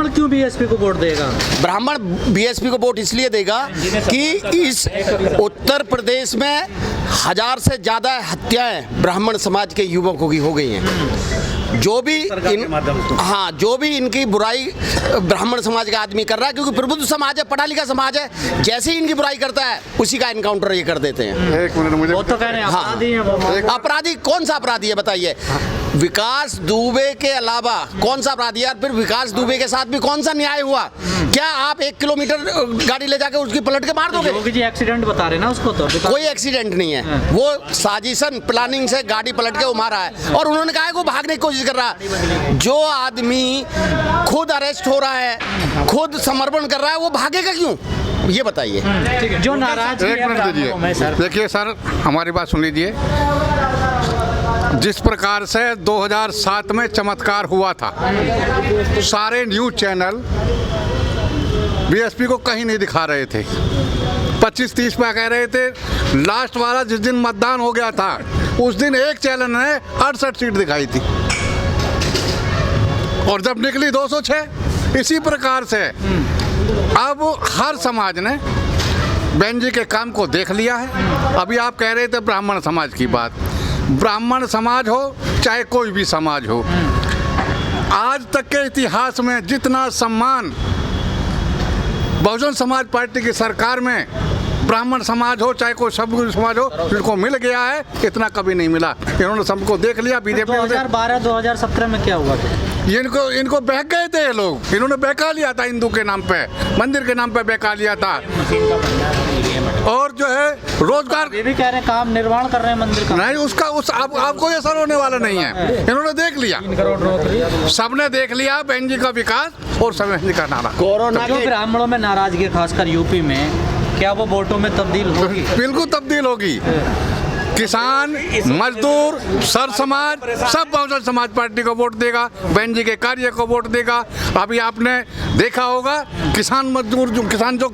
क्यों बीएसपी को वोट देगा? ब्राह्मण बीएसपी को वोट इसलिए देगा कि इस उत्तर प्रदेश में 1000 से ज़्यादा हत्याएं ब्राह्मण समाज के युवकों की हो गई हैं। जो भी इनकी बुराई ब्राह्मण समाज का आदमी कर रहा है, क्योंकि प्रबुद्ध समाज है, पढ़ा लिखा समाज है, जैसे ही इनकी बुराई करता है उसी का एनकाउंटर ये कर देते हैं। एक मिनट मुझे वो तो कह रहे हैं अपराधी हैं वो। अपराधी कौन सा अपराधी है बताइए? विकास दुबे के अलावा कौन सा अपराधी है? फिर विकास दुबे के साथ भी कौन सा न्याय हुआ? क्या आप 1 किलोमीटर गाड़ी ले जाकर उसकी पलट के मार दोगे? योगी जी एक्सीडेंट बता रहे ना उसको, तो कोई एक्सीडेंट नहीं है, वो साजिशन प्लानिंग से गाड़ी पलट के वो मारा है। और उन्होंने कहा है कि वो भागने की कोशिश कर रहा है। जो आदमी खुद अरेस्ट हो रहा है, खुद समर्पण कर रहा है, वो भागेगा क्यों? ये बताइए। जो नाराज एक मिनट दीजिए। देखिए सर, हमारी बात सुन लीजिए। जिस प्रकार से 2007 में चमत्कार हुआ था, सारे न्यूज़ चैनल बीएसपी को कहीं नहीं दिखा रहे थे। 25-30 पे कह रहे थे। लास्ट वाला जिस दिन मतदान हो गया था उस दिन एक चैनल ने 68 सीट दिखाई थी और जब निकली 206। इसी प्रकार से अब हर समाज ने बहन जी के काम को देख लिया है। अभी आप कह रहे थे ब्राह्मण समाज की बात। ब्राह्मण समाज हो चाहे कोई भी समाज हो, आज तक के इतिहास में जितना सम्मान बहुजन समाज पार्टी की सरकार में ब्राह्मण समाज हो चाहे कोई सब समाज हो इनको मिल गया है, इतना कभी नहीं मिला। इन्होंने सबको देख लिया। बीजेपी 2012-2017 में क्या हुआ था? इनको बहक गए थे ये लोग। इन्होंने बहका लिया था हिंदू के नाम पे, मंदिर के नाम पे बहका लिया था। और जो है रोजगार, ये भी कह रहे हैं काम निर्माण कर रहे हैं मंदिर का। नहीं, उसका आपको ये असर होने वाला नहीं है। इन्होंने देख लिया, सबने देख लिया बहन जी का विकास और बहन जी का नारा। कोरोना जो ब्राह्मणों में नाराजगी खासकर यूपी में, क्या वो वोटों में तब्दील होगी? बिल्कुल तब्दील होगी। किसान, मजदूर, सर समाज सब बहुजन समाज पार्टी को वोट देगा, बहन जी के कार्य को वोट देगा। अभी आपने देखा होगा किसान मजदूर जो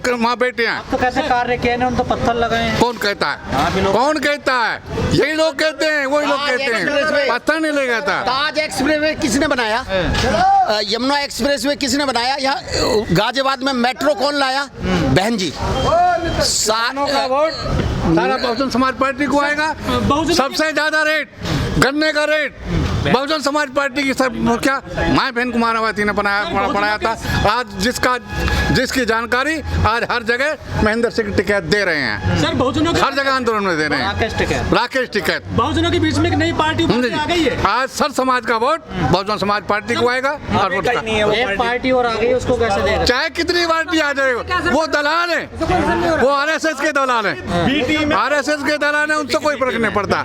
वहाँ बैठे हैं, तो कैसे कार्य किए ना, उन तो पत्थर लगाए। कौन कहता है? कौन कहता है? यही लोग कहते हैं, वही लोग कहते हैं, पत्थर नहीं ले जाता। ताज एक्सप्रेस वे किसने बनाया? यमुना एक्सप्रेस वे किसने बनाया? यहाँ गाजियाबाद में मेट्रो कौन लाया? बहन जी। सारा बहुजन समाज पार्टी को आएगा। सबसे ज्यादा रेट गन्ने का रेट बहुजन समाज पार्टी की सब क्या माँ बहन कुमारावती ने बनाया था। आज जिसकी जानकारी आज हर जगह महेंद्र सिंह टिकैत दे रहे हैं। सर बहुजनों हर जगह आंदोलन में दे रहे हैं। राकेश टिकैत बहुजनों के बीच में एक नई पार्टी आ गई है। आज सर समाज का वोट बहुजन समाज पार्टी को आएगा। और एक पार्टी और आ गई, उसको कैसे देगा? चाहे कितनी पार्टी आ जाए, वो दलाल है, वो आरएसएस के दलाल है। आरएसएस के दलाल है, उनसे कोई फर्क नहीं पड़ता।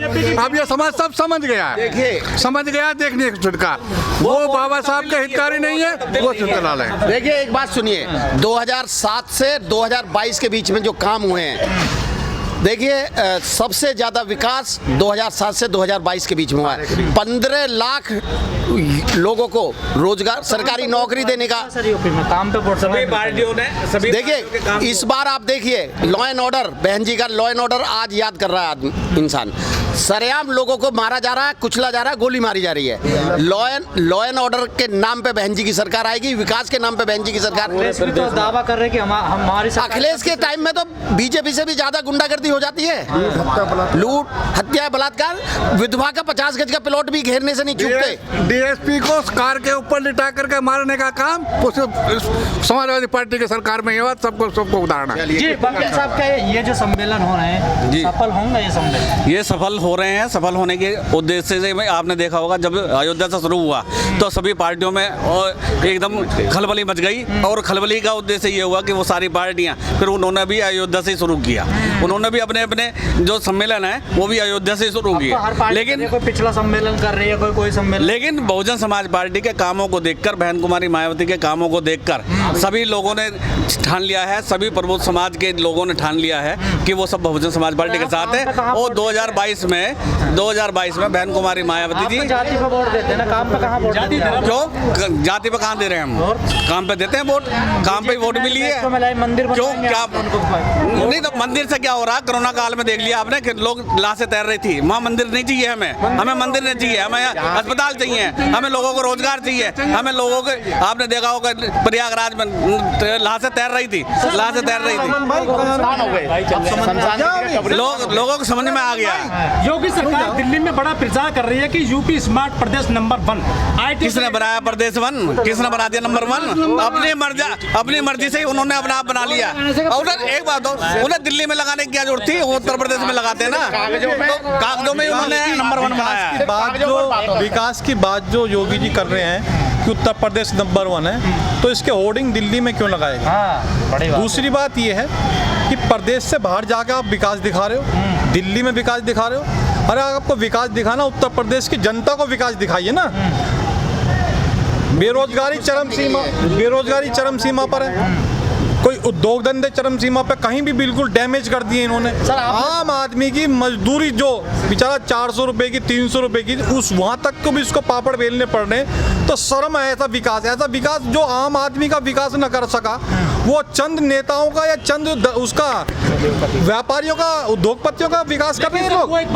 अब ये समाज सब समझ गया है, समझ गया। देखने छुटका वो बाबा साहब के हितकारी नहीं है, वो दलाल है। देखिए एक बात सुनिए, 2007 से 2022 के बीच में जो काम हुए हैं, देखिए सबसे ज़्यादा विकास 2007 से 2022 के बीच में हुआ है। 15 लाख लोगों को रोजगार, सरकारी नौकरी देने का। काम पे सभी पार्टियों ने सभी देखिए इस बार आप देखिए लॉ एंड ऑर्डर, बहन जी का लॉ एंड ऑर्डर आज याद कर रहा है इंसान। सरेआम लोगों को मारा जा रहा है, कुचला जा रहा है, गोली मारी जा रही है। लॉ एंड ऑर्डर के नाम पे बहन जी की सरकार आएगी, विकास के नाम पे बहन जी की सरकार। तो दावा कर रहे हैं कि हमारी अखिलेश के टाइम में तो बीजेपी से भी ज्यादा गुंडागर्दी हो जाती है। लूट, हत्या, बलात्कार। विधवा का 50 गज का प्लॉट भी घेरने से नहीं चूकते। डीएसपी को कार के ऊपर लिटा करके मारने का काम समाजवादी पार्टी की सरकार में हुआ। सबको उदाहरण है। जी बंसल साहब, क्या ये जो सम्मेलन हो रहे हैं सफल होंगे? ये सम्मेलन ये सफल हो रहे हैं। सफल होने के उद्देश्य से आपने देखा होगा जब अयोध्या से शुरू हुआ तो सभी पार्टियों में एकदम खलबली मच गई। और खलबली का उद्देश्य ये हुआ कि वो सारी पार्टियां फिर उन्होंने भी अयोध्या से शुरू किया। उन्होंने भी अपने अपने जो सम्मेलन है वो भी अयोध्या से शुरू किए। लेकिन कोई पिछला सम्मेलन कर रही है, कोई सम्मेलन। लेकिन बहुजन समाज पार्टी के कामों को देखकर, बहन कुमारी मायावती के कामों को देखकर सभी लोगों ने ठान लिया है, सभी प्रबुद्ध समाज के लोगों ने ठान लिया है कि वो सब बहुजन समाज पार्टी के साथ है। और 2022 में बहन कुमारी मायावती जी जाति पे वोट देते हैं ना, काम पे कहाँ वोट देते हैं? क्यों जाति पे कहाँ दे रहे हैं? हम काम पे देते हैं वोट, काम पे वोट भी लिए। मंदिर क्यों? क्या नहीं, तो मंदिर से क्या हो रहा है? कोरोना काल में देख लिया आपने कि लोग लाशें तैर रही थी। वहाँ मंदिर नहीं चाहिए, हमें मंदिर नहीं चाहिए, हमें अस्पताल चाहिए, हमें लोगों को रोजगार चाहिए, हमें लोगों को, आपने देखा होगा प्रयागराज में लाशें तैर रही थी, लाशें तैर रही थी। लोगों को समझ में आ गया। योगी सरकार दिल्ली में बड़ा प्रचार कर रही है कि यूपी स्मार्ट प्रदेश नंबर 1। किसने बनाया प्रदेश 1? किसने बना दिया नंबर 1? अपनी मर्जी से ही उन्होंने अपना आप बना लिया। और एक बात हो, उन्हें दिल्ली में लगाने की क्या जरूरत थी? वो उत्तर प्रदेश में लगाते हैं ना, कागजों में उन्होंने नंबर 1 बनाया। विकास की बात जो योगी जी कर रहे हैं कि उत्तर प्रदेश नंबर 1 है, तो इसके होर्डिंग दिल्ली में क्यों लगाएगा? दूसरी बात ये है कि प्रदेश से बाहर जाकर आप विकास दिखा रहे हो, दिल्ली में विकास दिखा रहे हो। अरे आपको विकास दिखाना, उत्तर प्रदेश की जनता को विकास दिखाइए ना। बेरोजगारी चरम सीमा पर है, कोई उद्योग धंधे चरम सीमा पे, कहीं भी बिल्कुल डैमेज कर दिए इन्होंने। आम आदमी की मजदूरी जो बेचारा 400 रुपए की 300 रुपए की, उस वहाँ तक को भी इसको पापड़ बेलने पड़ रहे। तो शर्म है ऐसा विकास जो आम आदमी का विकास न कर सका, वो चंद नेताओं का या चंद उसका व्यापारियों का, उद्योगपतियों का विकास कर रहे हैं लोग। एक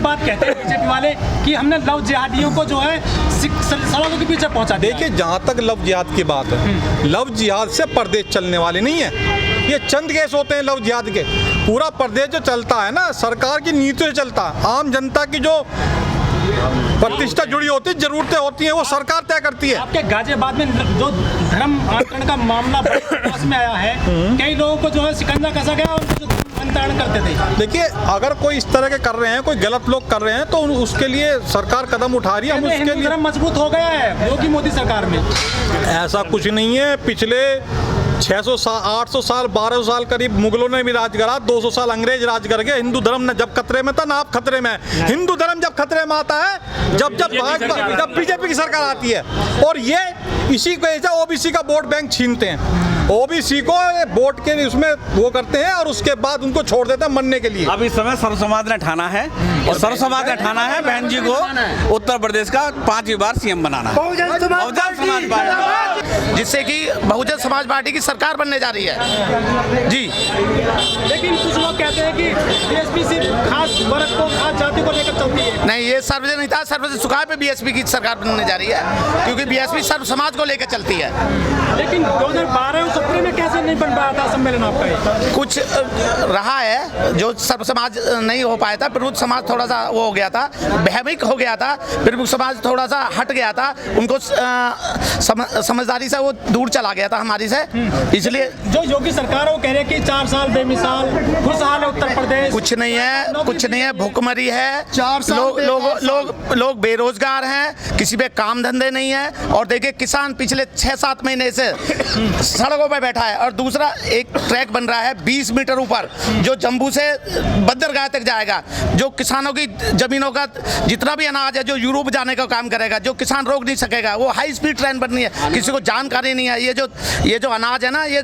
बात कहते हैं बीजेपी वाले कि हमने लव जिहादियों को जो है सड़कों के पीछे पहुंचा दिया। देखिए, जहाँ तक लव जिहाद की बात है, लव जिहाद से प्रदेश चलने वाले नहीं है। ये चंद केस होते हैं लव जिहाद के। पूरा प्रदेश जो चलता है ना, सरकार की नीतियों से चलता है। आम जनता की जो प्रतिष्ठा जुड़ी होती है, जरूरतें होती हैं, वो सरकार तय करती है। आपके गाजियाबाद में जो धर्म आचरण का मामला पास में आया है, कई लोगों को जो है शिकंजा कसा गया और अंतरण करते थे। देखिए, अगर कोई इस तरह के कर रहे हैं, कोई गलत लोग कर रहे हैं, तो उसके लिए सरकार कदम उठा रही है। हम उसके लिए मजबूत हो गया है योगी मोदी सरकार में। ऐसा कुछ नहीं है। पिछले 600 साल, 800 साल, 1200 साल करीब मुगलों ने भी राज करा, 200 साल अंग्रेज राज करके। हिंदू धर्म ने जब खतरे में था ना, आप खतरे में है। हिंदू धर्म जब खतरे में आता है, जब बीजेपी की सरकार आती है। और ये इसी को ऐसा ओबीसी का वोट बैंक छीनते हैं, ओबीसी को वोट के उसमें वो करते हैं और उसके बाद उनको छोड़ देते हैं मरने के लिए। अब इस समय सर्व समाज ने ठाना है, और सर्व समाज ने ठाना है बहन जी को उत्तर प्रदेश का 5वीं बार सीएम बनाना है, बहुजन समाज पार्टी, जिससे कि बहुजन समाज पार्टी की सरकार बनने जा रही है जी। लेकिन कुछ लोग कहते हैं कि बीएसपी सिर्फ खास वर्ग को, खास जाति को लेकर चलती है। नहीं, ये सर्वजन हित सर्वजन सुखाय पे बीएसपी की सरकार बनने जा रही है, क्योंकि बीएसपी सर्व समाज को लेकर चलती है। लेकिन 2012 और 2017 में कैसे नहीं बन पाया था सम्मेलन आपका? कुछ रहा है जो सर्व समाज नहीं हो पाया था। प्रबुद्ध समाज थोड़ा सा वो हो गया था, भयभीत हो गया था। प्रबुद्ध समाज थोड़ा सा हट गया था, उनको समझदारी से वो दूर चला गया था हमारी से। इसलिए जो योगी सरकार वो कह रहे कि 4 साल बेमिसाल खुशहाल है उत्तर प्रदेश। कुछ नहीं है, भुखमरी है, लोग बेरोजगार हैं, किसी पे काम धंधे नहीं है। और देखिए, किसान पिछले 6-7 महीने से सड़कों पे बैठा है। और दूसरा, एक ट्रैक बन रहा है 20 मीटर ऊपर, जो जम्मू से बंदरगाह तक जाएगा, जो किसानों की जमीनों का जितना भी अनाज है, जो यूरोप जाने का काम करेगा, जो किसान रोक नहीं सकेगा। वो हाई स्पीड ट्रेन बननी है, किसी को जानकारी नहीं है। ये जो अनाज है ना, ये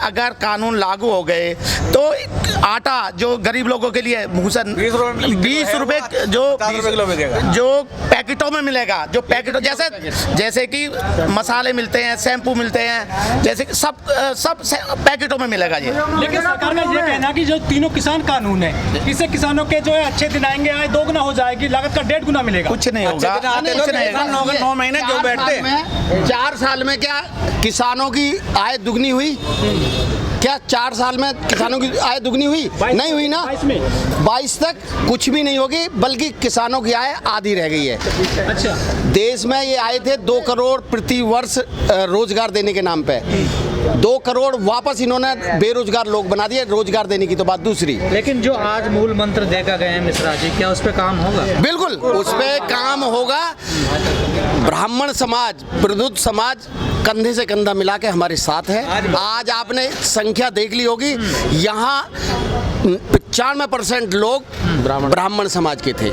अगर कानून लागू हो गए तो आटा जो गरीब लोगों के लिए मुँह से 20 रुपए जो पैकेटों में मिलेगा, जो पैकेटों जैसे कि मसाले मिलते हैं, शैम्पू मिलते हैं, जैसे सब पैकेटों में मिलेगा ये। लेकिन सरकार का ये कहना कि जो तीनों किसान कानून है, इससे किसानों के जो है अच्छे दिन आएंगे, आय 2 गुना हो जाएगी, लागत का 1.5 गुना मिलेगा। कुछ नहीं होगा, 9 महीने जो बैठते 4 साल में क्या किसानों की आय दुगनी हुई? क्या 4 साल में किसानों की आय दुगनी हुई? नहीं हुई ना। 22 तक कुछ भी नहीं होगी, बल्कि किसानों की आय आधी रह गई है। अच्छा, देश में ये आए थे 2 करोड़ प्रति वर्ष रोजगार देने के नाम पे। 2 करोड़ वापस इन्होंने बेरोजगार लोग बना दिए। रोजगार देने की तो बात दूसरी। लेकिन जो आज मूल मंत्र देखा गया है मिश्रा जी, क्या उस पर काम होगा? बिल्कुल उस पर काम होगा। ब्राह्मण समाज, प्रबुद्ध समाज कंधे से कंधा मिला के हमारे साथ है। आज आपने संख्या देख ली होगी, यहाँ 95% लोग ब्राह्मण समाज के थे।